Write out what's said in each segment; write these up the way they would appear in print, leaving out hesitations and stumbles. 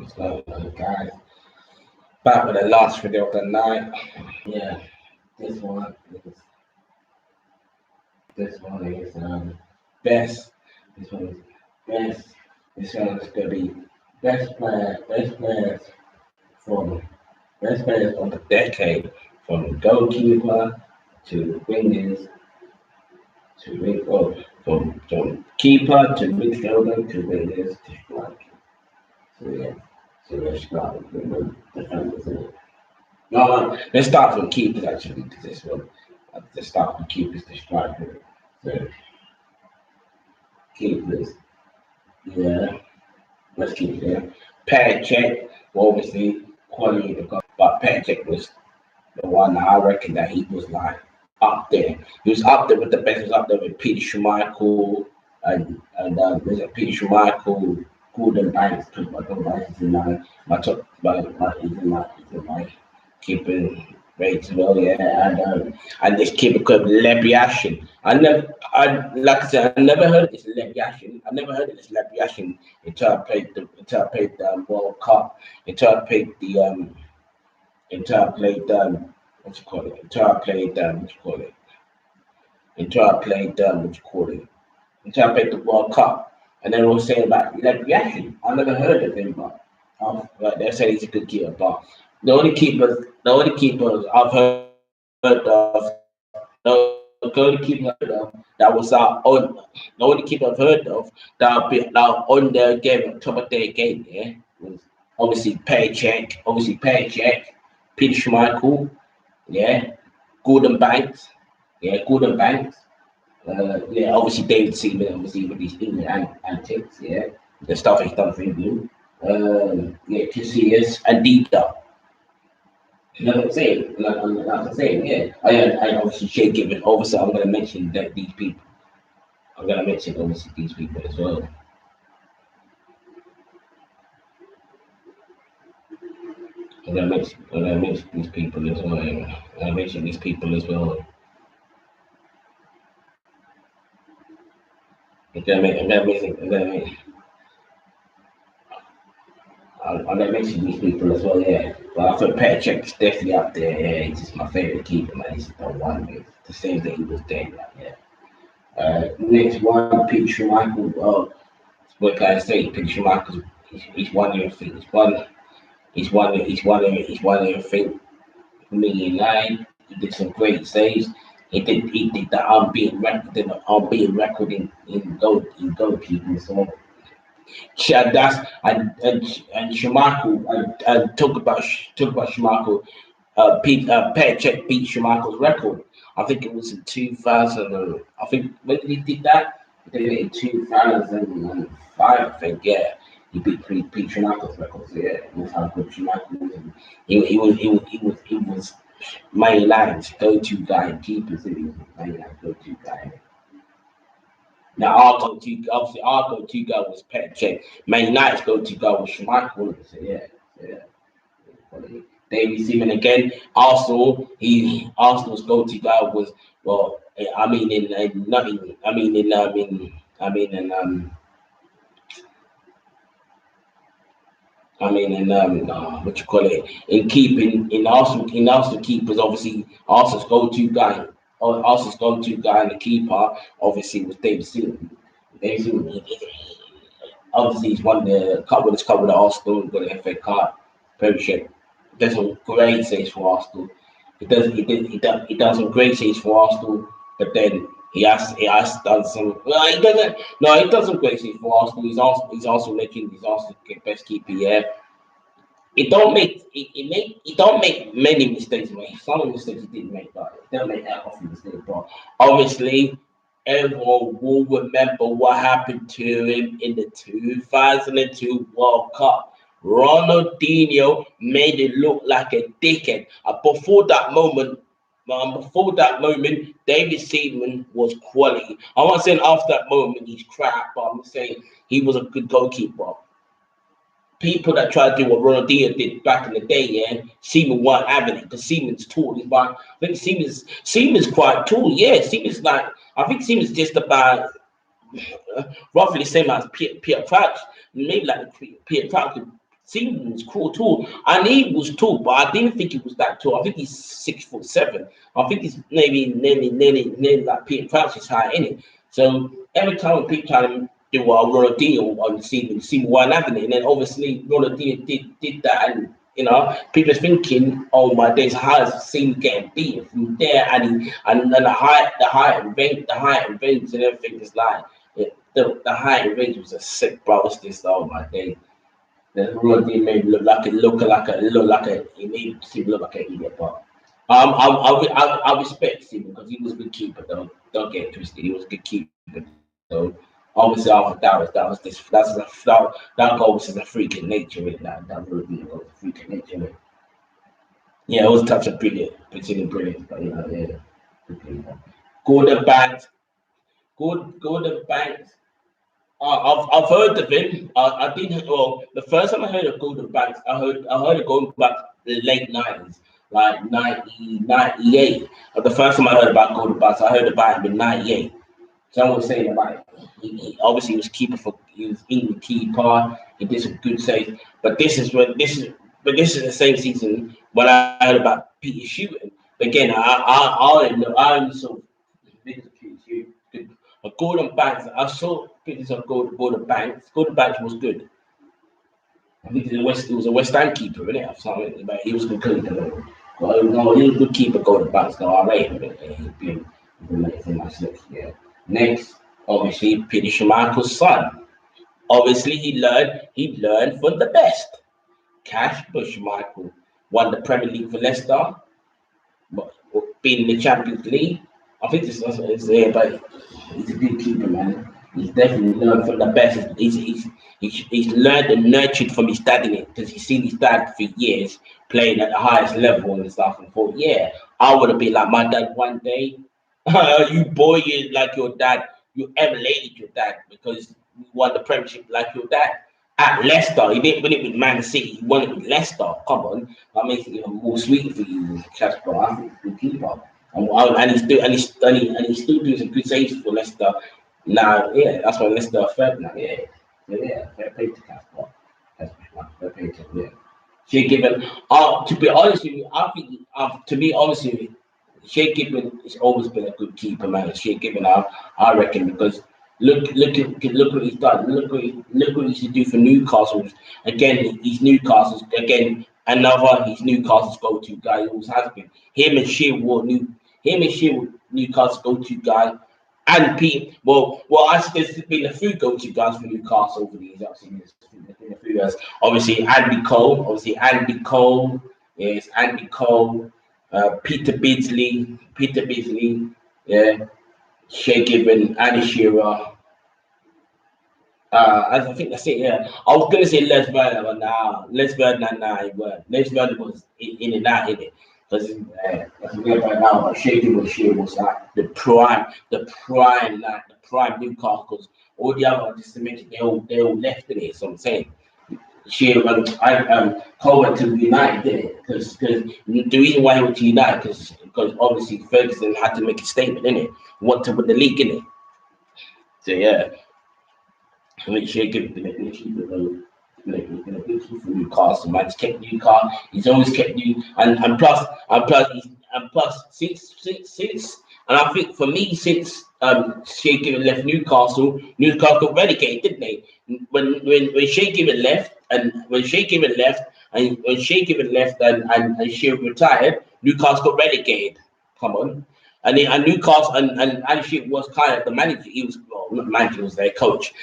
What's going on, guys? Back with the last video of the night. Yeah, this one is best. This one is best. This one is gonna be best players from the decade, from the goalkeeper to wingers to wing from keeper to midfielder to wingers to striker. So yeah, so let's start with the defenders. No, let's start from keepers actually, because this one. Let's start from keepers to striker. So keepers, yeah, let's keep it there. Pad check, well, obviously quality of the goal, but Pad check was the one that I reckon that he was like up there. He was up there with the best. He was up there with Peter Schmeichel and there's a Peter Schmeichel, Gordon Banks. My Gordon Banks is in my top, he's in my keeping rates as well. Yeah, and this keeper called Lebiashin. Like I said, I never heard of this Lebiashin. I never heard of this Lebiashin until I played the World Cup. Until I played what you call it? Until I played what you call it? Until I played what you call it? Until I played the World Cup, and then we were saying about Lebiashin. I never heard of him, but like they say he's a good keeper. But the only keepers I've heard of, the only keeper I've heard of that was on the only keeper I've heard of that on their game, top of their game, yeah, was obviously Paycheck, Peter Schmeichel, yeah, Gordon Banks, yeah, obviously David Seaman, obviously with these England antics, yeah, the stuff he's done for England, yeah, Casillas and Deade. You know what I'm saying? Like I'm saying, yeah. I obviously should give it. Obviously, I'm gonna mention that these people. I'm gonna mention obviously these people as well. I'm gonna mention these people as well. I'm gonna mention these people as well. I'm gonna mention these people as well. Yeah, but I thought Petr Cech is definitely up there. Yeah, he's just my favorite keeper, man. He's the one. With the same thing he was there. Like, yeah. Next one, Peter Schmeichel. What can I say? Peter Schmeichel. He's won everything. He's won everything. For me in line, he did some great saves. He did the unbeaten record in goalkeeping. So that's and Schumacher. I talk about Schumacher. Petr Cech beat Schumacher's record. I think it was in 2000. I think when did he did that? He did it in 2005. I think, yeah. He beat Schumacher's record. So yeah, that's how good Schumacher was. He was Man United's go-to guy in keepers. He was Man United's go-to guy. Now our go-to guy was Petr Cech. Man United's go-to guy was Schumacher. So yeah, David Seaman again. Arsenal's go-to guy was I mean in nothing. What you call it? In Arsenal keepers, obviously Arsenal's go-to guy and the keeper obviously was David Seaman. David Seaman, obviously he's won the cup with Arsenal, got the FA Cup, Premiership. Does some great saves for Arsenal. He does some great saves for Arsenal, but then he has done some. Well, he doesn't. No, he does some great saves for Arsenal. He's also best keeper. Yeah, he don't make many mistakes. Man. Some of the mistakes he didn't make, but he don't make that often mistakes. But obviously, everyone will remember what happened to him in the 2002 World Cup. Ronaldinho made it look like a dickhead. Before that moment, David Seaman was quality. I'm not saying after that moment he's crap, but I'm saying he was a good goalkeeper. People that tried to do what Ronaldinho did back in the day, yeah, Seaman weren't having it because Seaman's tall. I think Seaman's quite tall. Yeah, I think Seaman's just about roughly the same as Peter Crouch. Maybe like Peter Crouch Seaman was cool tall, and he was tall, but I didn't think he was that tall. I think he's 6'7". I think he's nearly like Peter Crouch's height, innit? So every time people try to do Ronaldinho on Seaman wasn't having it, and then obviously Ronaldinho did that, and people are thinking, oh my days, how is Seaman getting beaten from there, and the height and range and everything is like the height and range was a sick, bro. What's this? Oh my days. The Ronaldinho made him he made him look like an idiot, but I respect him because he was a good keeper. Don't get it twisted. He was a good keeper. So obviously, after that goal was a freaking nature. Really, that Ronaldinho goal was a freaking nature. Really. Yeah, it was touch of brilliant, brilliant. But yeah. Gordon Banks, Gordon Banks. I've heard of him. I didn't. Well, the first time I heard of Golden Banks, I heard of Golden Banks the late 90s, like 98. The first time I heard about Golden Banks, I heard about him in 98. Someone was saying about it. Obviously he was he was England keeper. He did some good saves, but this is the same season when I heard about Peter shooting. But again, I only saw videos of Peter shooting. But Gordon Banks, I saw pictures of Gordon Banks. Gordon Banks was good. I think he was a West Ham keeper, isn't it? Something, but he was good. Well, no, he was a good keeper, Gordon Banks. No, I rate him. He's been yeah. Next, obviously, Peter Schmeichel's son. Obviously, he learned from the best. Cash Schmeichel won the Premier League for Leicester, but being in the Champions League. I think this is there, but he's a good keeper, man. He's definitely learned from the best. He's learned and nurtured from his dad in it because he's seen his dad for years playing at the highest level and stuff. And thought, yeah, I want to be like my dad one day. You boy, you like your dad. You emulated your dad because you won the Premiership like your dad. At Leicester, he didn't win it with Man City. He won it with Leicester. Come on, that makes it even more sweet for you, Casper. I think he's a good keeper. And he's still doing some good saves for Leicester. Now, yeah, that's why Leicester are third now. Yeah, fair play to Casper. Fair play to him. Yeah. Shea Given. To be honest with you, I think. To be honest with you, Shea Given has always been a good keeper, man. Shea Given, I reckon, because look what he's done. Look what he should do for Newcastle. Again, he's Newcastle's Newcastle's go-to guy. He always has been. Him and Shea Newcastle's go-to guy. And Pete, I there's been a few go-to guys for Newcastle over the years. Obviously Andy Cole. Yes, Andy Cole. Peter Beardsley. Yeah. Shea Given, Andy Shearer. I think that's it. Yeah, I was gonna say Les Werner, but nah, Les Werner, he weren't. Les Werner was in and out in it. Because right now, but Shea was like the prime Newcastle. Because all the other, just to mention, they all left in it. So I'm saying. Shea Cole went to United, did it? Because the reason why he went to United because obviously Ferguson had to make a statement, in it, want to win the league, in it. So yeah, I mean, Shea Given been a good keeper, for Newcastle, man. He's kept Newcastle. He's always kept you, and plus since and I think for me since Shea Given left Newcastle got relegated, didn't they? When Shea Given left and when Shea Given left and Shea retired, Newcastle got relegated. Come on. And Newcastle and Shea was kind of the manager. He was not the manager, he was their coach.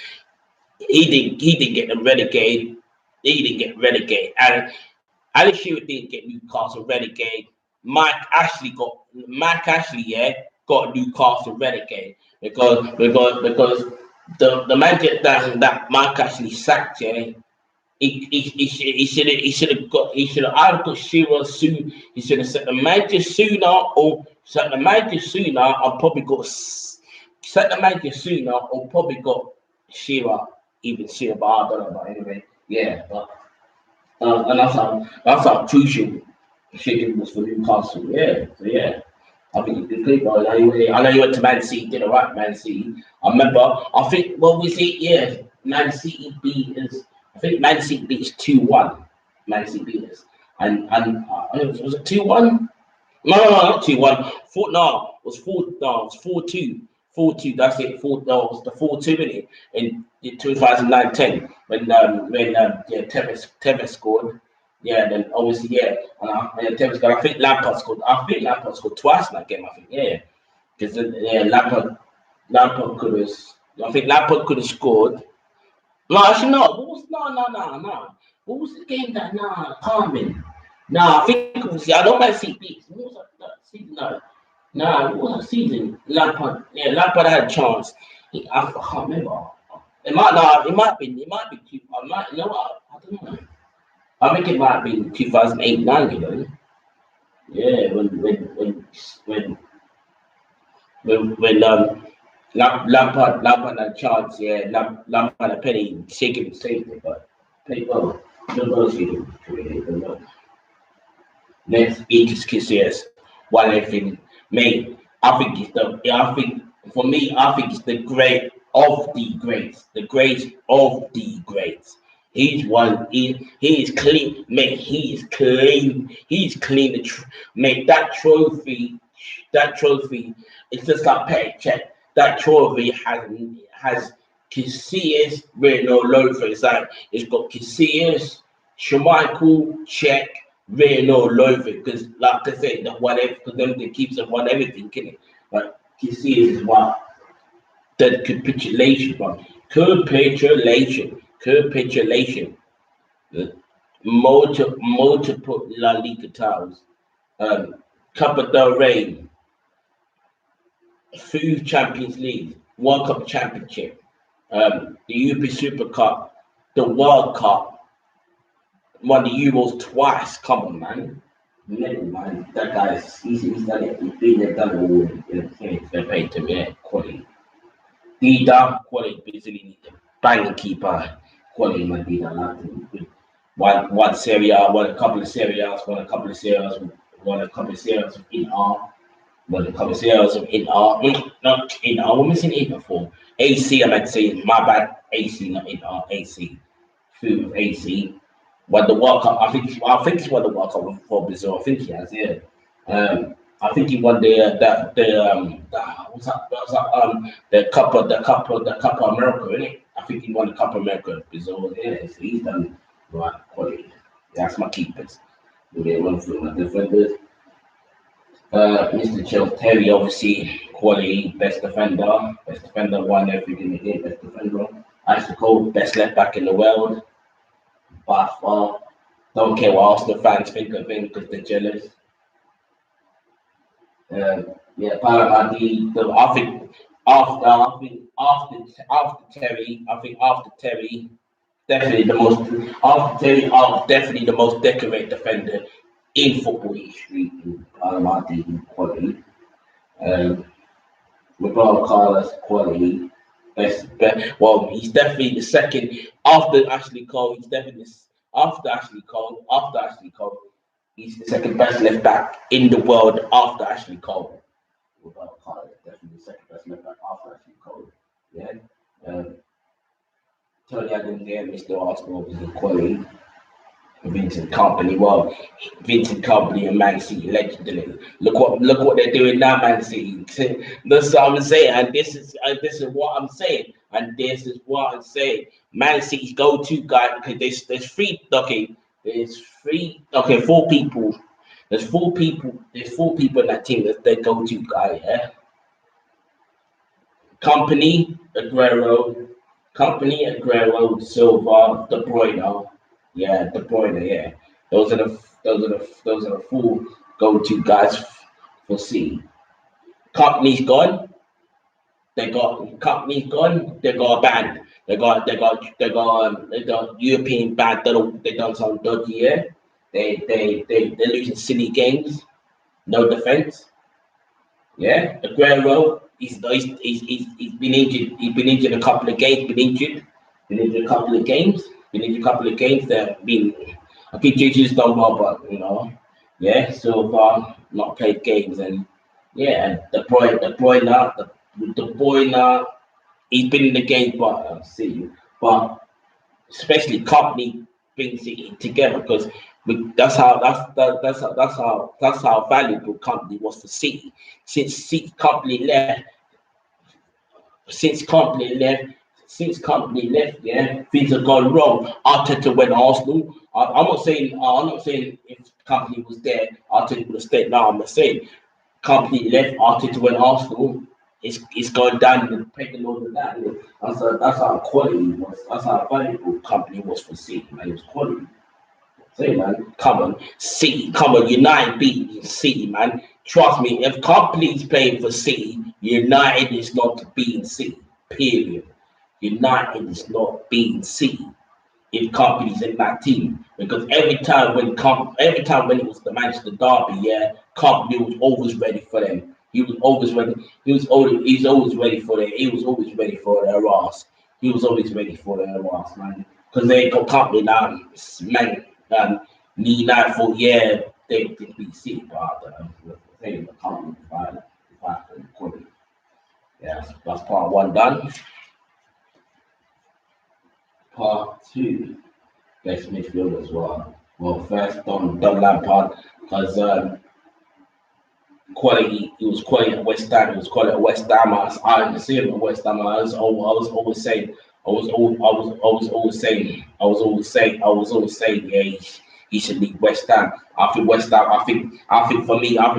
He didn't get them relegated. He didn't get relegated. And Alex Shearer didn't get Newcastle relegated. Mike Ashley got Newcastle relegated because the manager that Mike Ashley sacked, yeah, he should have either got Shearer soon. He should have set the manager sooner or probably got Shearer, but I don't know. But anyway, yeah. But and that's how crucial Shea was for Newcastle. Yeah. So yeah, I think he's a good player. I know he went to Man City, did alright. Man City. I remember. I think what was it? Yeah, Man City beat us. I think Man City beat us 2-1. Man City beat us, and was it 2-1? No, not 2-1. No, it was 4. No, it was 4-2. 4-2. That's it. No, it was the 4-2 in 2009-10 when yeah, Tevez scored. Yeah, then obviously and Tevez scored. I think Lampard scored. I think Lampard scored twice in that game. I think because Lampard could have. I think Lampard could have scored. No, actually no. No. What was the game that? Nah, Carmen. Nah, I think it was. I don't mind see beats. What was that season? No. Nah, what was that season? Lampard. Yeah, Lampard had a chance. I can't remember. It might not. It might be. It might be. I might. You know what? I don't know. I think it might have been 2008-9. You know. Yeah, when Lampard had a chance. Yeah, Lampard had a penny. Shaking saved it, but played well. No goals shaking. Next, Itis Casillas. One everything, mate. I think it's the. I think for me, I think it's the great of the greats. The great of the greats. He's one. He is clean, mate. He is clean. He's clean. Mate, that trophy. That trophy. It's just like pet check. That trophy has Casillas written all over. It's got Casillas, Schmeichel, Czech written all over it. Because like I said, that whatever, because them that keeps them on everything, can it? But Casillas is what the capitulation, bro. Capitulation. Multiple La Liga titles. Copa del Rey, 3 Champions League, World Cup Championship, the UP Super Cup, the World Cup, won the Euros twice. Come on, man. Man, that he's done it. He's been there, done it all. They're paid to me, quality. Deade, quality, basically need the banging keeper, quality, man. Deade, one Serie A, won a couple of Serie A's, won a couple of Serie A's in R. But the conversations of not in R. We're missing Inter for AC. I meant to say my bad. AC, not in R. AC. Food AC. Won the World Cup. I think he's won the World Cup for Brazil. I think he has. Yeah. I think he won the Cup of America, innit? I think he won the Cup of America. Brazil. Yeah. So he's done right quality. That's my keepers. Yeah, one for my defenders. Mr. Terry, obviously, quality, best defender. Best defender, won everything he did, best defender. Ashley Cole, best left back in the world. By far. Don't care what Arsenal fans think of him because they're jealous. Paramadi, I think after Terry, definitely the most decorated defender in football history in Paramadi quality. Roberto Carlos quality. Well, he's definitely the second after Ashley Cole. He's definitely after Ashley Cole. He's the second best left back in the world after Ashley Cole. Roberto Carlos definitely the second best left back after Ashley Cole. Yeah. Tony Adams there, Mr. Arsenal was in quality. Vincent Company, Vincent Company and Man City legendary. Look what they're doing now, Man City. That's what I'm saying, and this is what I'm saying, Man City's go-to guy because there's 4 people. There's 4 people in that team that's their go-to guy. Yeah. Company, Aguero, Silva, De Bruyne. Yeah, De Bruyne. Yeah, those are the 4 go-to guys for City. Company's gone. They got a band. They got European band. They done some dodgy. Yeah, they're losing silly games. No defense. Yeah, Aguero. He's been injured. He's been injured a couple of games. Been injured a couple of games. That have been. I think JJ's done well, but yeah, so far not played games, and and the boy now, he's been in the game, but especially company brings it together because that's how valuable company was for City. Since City company left, since company left, yeah, things have gone wrong. Arteta went Arsenal. I'm not saying if company was there, Arteta would have stayed. No, I'm not saying company left. Arteta went Arsenal. It's gone down the pecking order that. That's how quality was. That's how valuable company was for City. Man, it was quality. Say, man, come on, City, come on, United beat City, man. Trust me, if company's playing for City, United is not beating City. Period. United is not beating City if company's in that team. Because every time when it was the Manchester Derby, yeah, company was always ready for them. He was always ready. He's always ready for them. He was always ready for their ass. He was always ready for their ass, man. Because they got company now, man. United thought, yeah, they did beat City, but I don't know. They the company quality. Yeah, that's part one done. Part two. Best midfield as well. Well, first Don Lampard because quality. He was quality at West Ham. He was quality at West Ham. I didn't see him at West Ham. I was always saying. I was always saying. Yeah, he should leave West Ham. I think West Ham. I think for me. I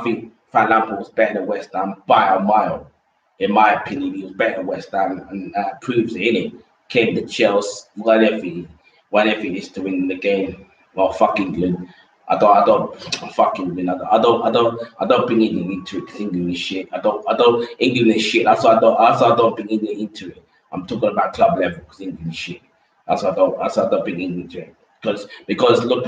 think Frank Lampard was better than West Ham by a mile. In my opinion, he was better than West Ham, and proves it. Innit? Came to Chelsea, won everything is to win the game. Well, fuck England. I don't fucking win. I don't bring England into it because England is shit. I don't. England is shit. That's why I don't bring England into it. I'm talking about club level because England is shit. That's why I don't bring England into it. Because look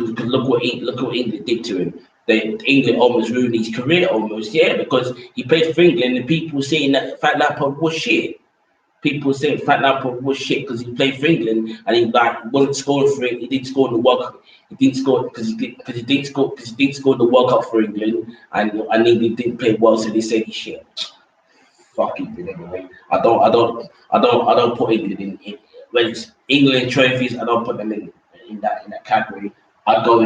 what England did to him. England almost ruined his career almost, yeah, because he played for England and people saying that Frank Lampard was shit. People saying Frank Lampard was shit because he played for England and he wasn't scoring for it. He didn't score in the World Cup. He didn't score because he didn't score in the World Cup for England and England didn't play well, so they said he's shit. Fuck England anyway. I don't put England in when it's England trophies. I don't put them in that category. I go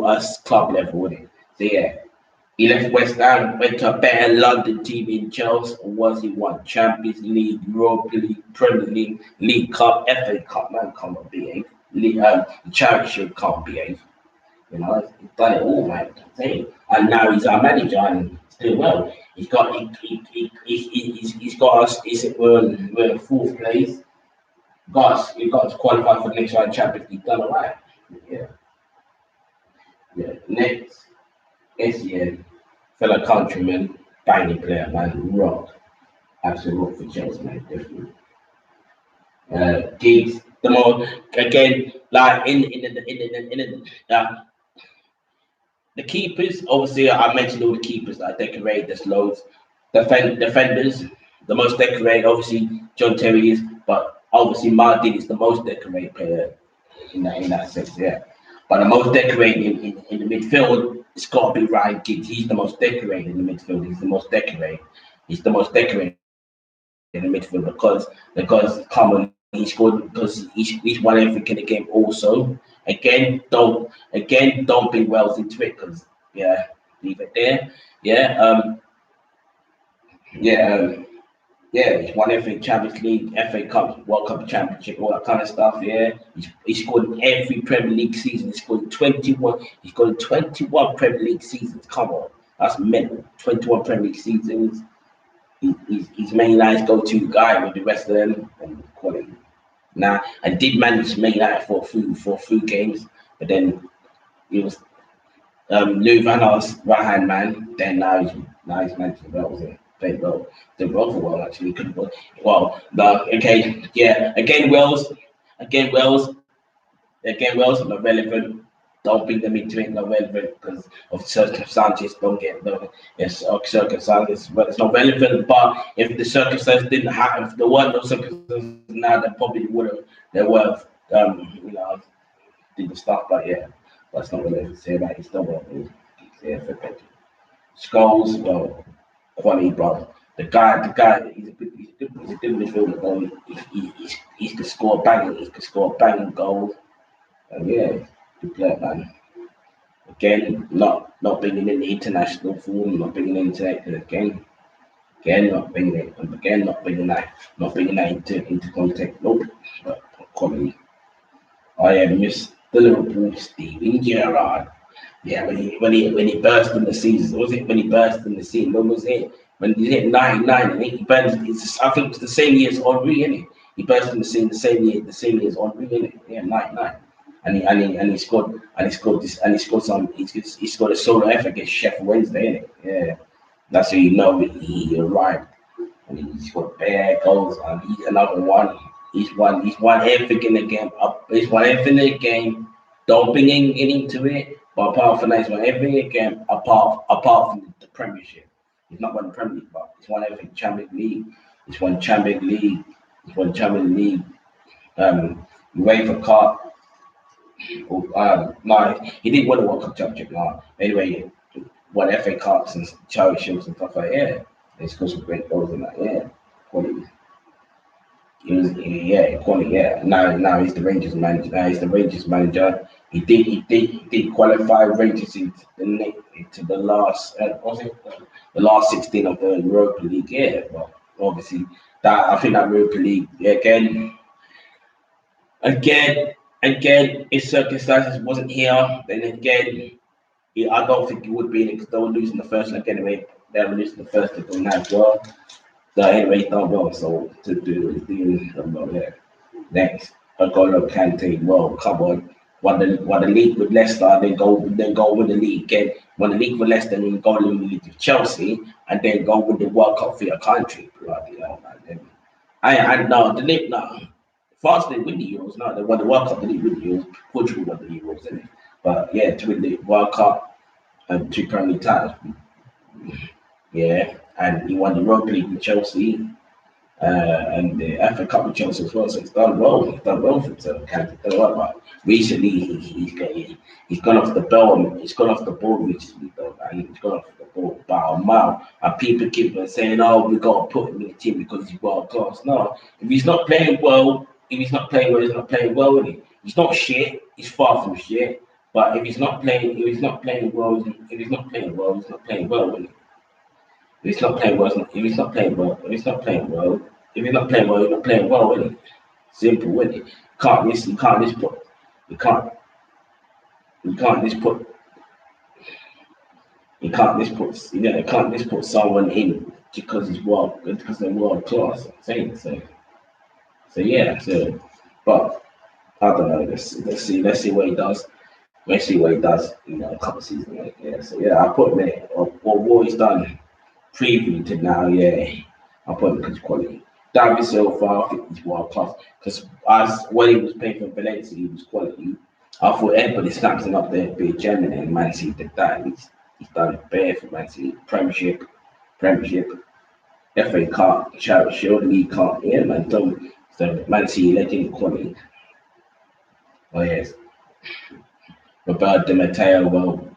as club level with it. So yeah. He left West Ham, went to a better London team in Chelsea, or was he won Champions League, Europa League, Premier League, League Cup, FA Cup, man, can't behave. The Championship can't behave. You know, he's done it all, man. And now he's our manager and still well. He's got us. We're in fourth place. He got us qualified for the next round Champions League. Done all right. Yeah. Yeah. Next. SEN, fellow countryman, banging player, man, rock, absolute rock for Chelsea, man, definitely. Deade, the more again, like the keepers. Obviously, I mentioned all the keepers that are decorated. There's loads. Defenders, the most decorated. Obviously, John Terry is, but obviously, Martin is the most decorated player in that sense. Yeah. But the most decorated in the midfield, it's got to be Ryan Giggs. He's the most decorated in the midfield. He's the most decorated. He's the most decorated in the midfield because come on, he scored because he's won everything in the game. Also, don't bring Wells into it because yeah, leave it there. Yeah, yeah. Yeah, he's won everything, Champions League, FA Cup, World Cup Championship, all that kind of stuff. Yeah, he scored in every Premier League season. He scored 21. He's got 21 Premier League seasons. Come on, that's mental. 21 Premier League seasons. He's Man United's go-to guy with the rest of them. And quality. Now, I did manage Man United for a few games, but then it was Lou Van Gaal, right hand man. Then now he's managing well, was it? Played well. Did well for well actually. Could well, but okay, yeah. Again Wells, not relevant. Don't bring them into it, not relevant because of circumstances. Don't get them. Yes, circumstances, but it's not relevant. But if the circumstances didn't happen, if there weren't no circumstances now, they probably would have. They would have, did the stuff. But yeah, that's not relevant. Say that it's not relevant. Yeah, for better. Skulls, well, quality, bro. The guy, he's a good midfielder, bro. he could score banging. He could score banging goals. And yeah, good player, man. Again, not bringing in the international form, not bringing into it again, not bringing that into context. Nope, but quality. I am Mr. Liverpool Steven Gerrard. Yeah, when he burst in the season, was it when he burst in the scene? When was it? When he hit 99, I think he burst. I think it was the same year as Henri, innit? He burst in the scene the same year as Henri, innit? Yeah, 99. And he scored some. He scored a solo effort against Sheffield Wednesday, innit? Yeah, that's how you know he arrived. And he's got bare goals, and he's another one. He's won everything in the game. He's won everything in the game. Don't bring in into it. But apart from that, he's won everything in the game apart from the Premiership. He's not won the Premier League, but he's won everything. Champions League. He's won Champions League. He's won Champions League. UEFA Cup. No, he didn't win the World Cup championship. No. Anyway, won FA Cups and Charity Shields and stuff like that. Yeah. He scored some great goals in that. Yeah. Quality. Quality. Yeah. Now he's the Rangers manager. He did qualify Rangers into the last. Was it the last 16 of the Europa League? Yeah, but obviously that I think that Europa League again, if circumstances wasn't here, then again, I don't think it would be in it because they were losing the first leg anyway. They were losing the first leg on that as well. So anyway, done well. So to do well, yeah. Next, N'Golo Kante. Well, come on. Won the league with Leicester, then go win the league again. Won the league with Leicester, then go win the league with Chelsea, and then go win the World Cup for your country. Bloody hell, man. I no, the league no. France didn't win the Euros. No, they won the World Cup. They didn't win the Euros. Portugal won the Euros, didn't it? But yeah, to win the World Cup and 2 Premier League titles. Yeah, and he won the Europa League with Chelsea and the FA Cup with Chelsea as well. So he's done well. He's done well for himself. Done well, but recently he's gone off the ball. He's gone off the ball recently, though, and he's gone off the ball about a mile. And people keep on saying, "Oh, we got to put him in the team because he's world class." No, if he's not playing well, he's not playing well. Is he? He's not shit. He's far from shit. But if he's not playing well, he's not playing well. Is he? If he's not playing well, he's not playing well, is it? Simple, is it? You can't just put someone in because they're world class. I'm saying so yeah, but I don't know. Let's see what he does. Let's see what he does, a couple of seasons later. Yeah, so yeah, I put him in what he's done preview to now, yeah. I put him because quality. David Silva, I think he's world class. Because when he was playing for Valencia, he was quality. I thought everybody snaps him up there, be German and Man City did that. He's done it bare for Man City. Premiership, FA Cup, Charity Shield, League Cup, yeah, man. So Man City legend quality. Oh yes. Roberto Di Matteo, well,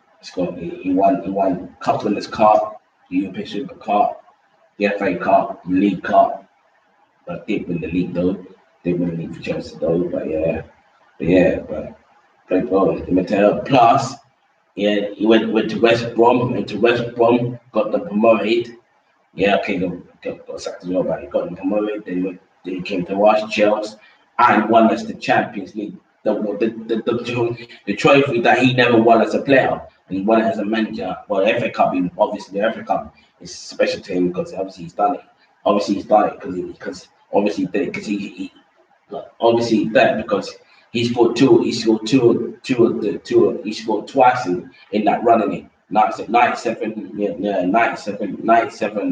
he won Cup Winners' Cup, the European Super Cup, the FA Cup, the League Cup, but did win the league though. Did win the league for Chelsea though, but played well. Di Matteo. Plus, yeah, he went to West Brom, got them promoted. Yeah, okay, got sacked as well, but he got them promoted. Then he came to us, Chelsea, and won us the Champions League. The trophy that he never won as a player, and he won it as a manager. Well, the FA Cup, obviously, the FA Cup is special to him because obviously he's done it. Obviously, he's done it because obviously he did it because he obviously he did it because he scored two. He scored two. He scored twice in that run in it. 97, yeah, 97,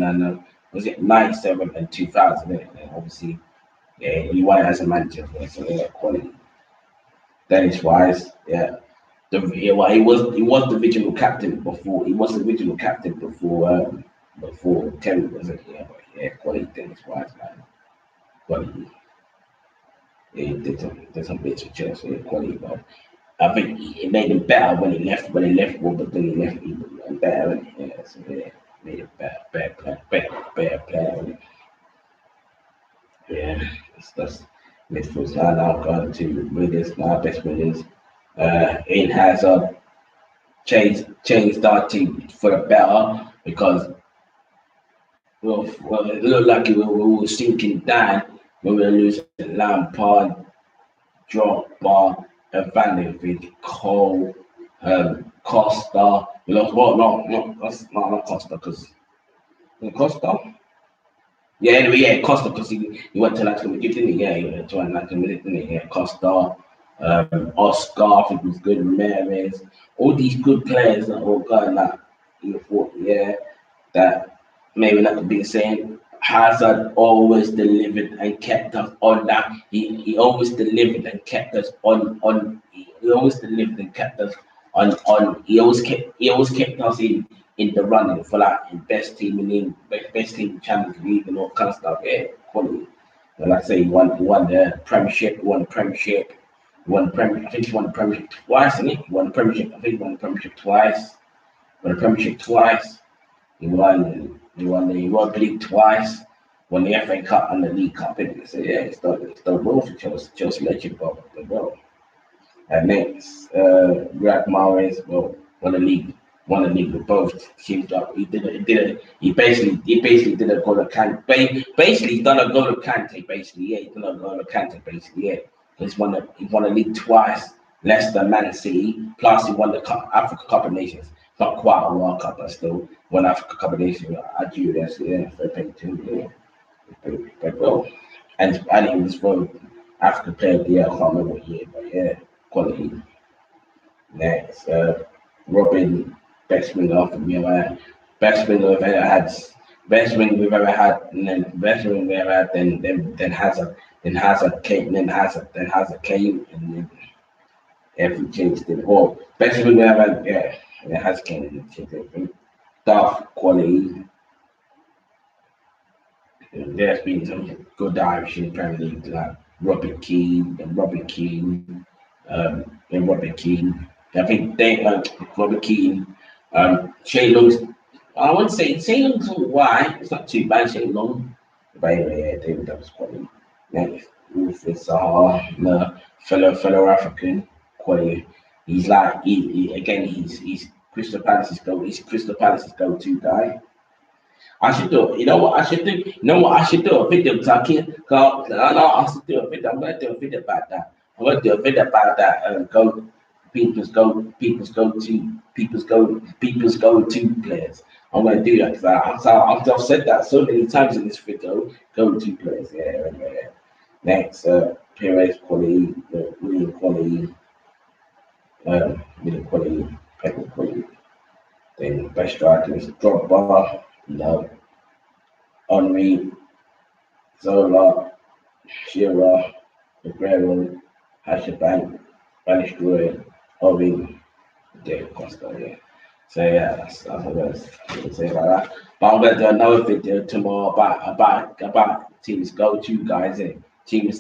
and was it 97 and 2000? And obviously, yeah, he won it as a manager. So yeah, quality. Dennis Wise, yeah. He was the regional captain before. He was the regional captain before Terry was it? Yeah, but yeah, quality Dennis Wise, man. Quality. Yeah, he did some bits with Chelsea, yeah, quality, but I think it made him better when he left. When he left, but then he left even better. And yeah, so yeah, made him better player. Yeah, that's Midfields now going to winners, now best winners. It has changed our team for the better because it looked like we were sinking down when we were losing Lampard, Drogba, Ivanovic, Cole, Costa. We lost what? Not Costa because Costa. Yeah, anyway, yeah, Costa because he went to Latin Madrid, didn't he? Yeah, he went to Latin Madrid, didn't he? Yeah, Costa, Oscar, I think was good, Ramirez, all these good players that were going that you thought, yeah, that maybe not could be the same. Hazard always delivered and kept us on that. He always delivered and kept us on. He always delivered and kept us on. He always kept us in the running for like best team in best team in Champions League and all kind of stuff. Yeah, quality. And like I say, he won the Premiership. He won the Premiership. He won the Premier. I think he won the Premiership twice, didn't he? He won the Premiership. I think he won the Premiership twice. Won the Premiership twice. He won the Europa League twice, won the FA Cup and the League Cup. So yeah, it's done well for Chelsea legend, but well. And next, Riyad Mahrez, well, won the league with both teams. He basically did a goal of Kante. Basically, he's done a goal of Kante. Basically, yeah, he's done a goal of Kante. Basically, yeah. He won the league twice, less than Man City. Plus, he won the Africa Cup of Nations. Not quite a World Cup, but still won Africa Cup of Nations. I do that. Yeah, fair play too. Yeah, but well, and he was for Africa Player of the Year. I can't remember what year, but yeah, quality. Next, Robin, best winger after me. Best winger we've ever had. Best winger we've ever had, and then best winger we've ever had. Then Hazard came, then Hazard came, and then everything changed. Well, best winger we've ever had. Yeah, it has came and changed everything. Tough quality. There's been some good Irish in the Premier League, like Robert Keane. I think Robert Keane, Shane Long's. I wouldn't say Shane Long's all right. It's not too bad, Shane Long. But anyway, yeah, David, that was quality. Next, Rufus Zaha, the fellow African quality. He's like again. He's Crystal Palace's go. He's Crystal Palace's go-to guy. I should do. You know what I should do? You know what I should do a video talking. I should do a video. I'm gonna do a video about that. I'm gonna do a video about that. People's go to players. I'm gonna do that because I've said that so many times in this video. Go to players. Yeah, yeah. Next, Perez quality, William quality, William quality, Pepper quality. Then best strikers, Drogba, Henry, Zola, Shearer, Aguero, Hasselbank, Banistroy, Owen, Dave Costa, yeah. So yeah, that's what I'm gonna say about that. But I'm gonna do another video tomorrow about teams go-to guys and team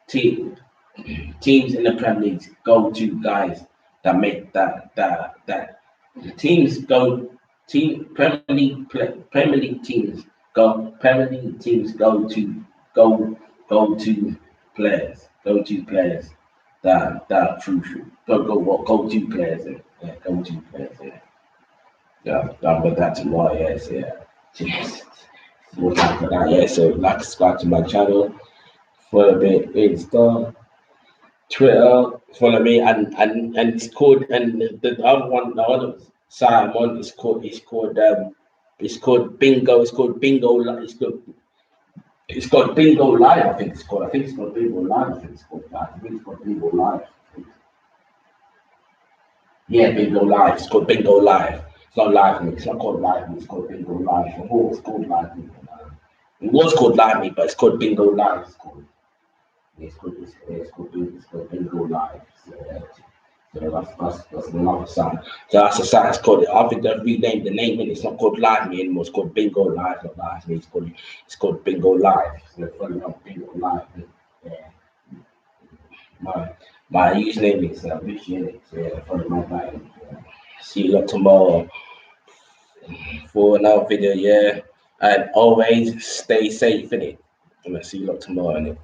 teams in the Premier League go-to guys that make that teams go team Premier League teams Premier League teams go to players that are crucial. Go to players go to players yeah. I'll put that tomorrow. Yes, yeah. Yes. More time for that. Yeah. So like subscribe to my channel. Follow me Insta, Twitter. Follow me and it's called and the other one the other site I'm on it's called Bingo. It's called Bingo Live. I think it's called. I think it's called Bingo Live. I think it's called that. I think it's called Bingo Live. Yeah, Bingo Live. It's called Bingo Live. It's not live. It's not called Live. It's called Bingo Live. Before it's called Live. It was called Live, but it's called Bingo Live. It's called. It's called Bingo Live. So that's another sign. So that's a sign. It's called. I think they've renamed the name, and it's not called Live Me anymore. It's called Bingo Live. Not Live Me. It's called Bingo Live. So funny enough, Bingo Live. Yeah. My username is Richie. So yeah, follow my bike. See you lot tomorrow for another video. Yeah, and always stay safe, innit? I'm gonna see you lot tomorrow, innit?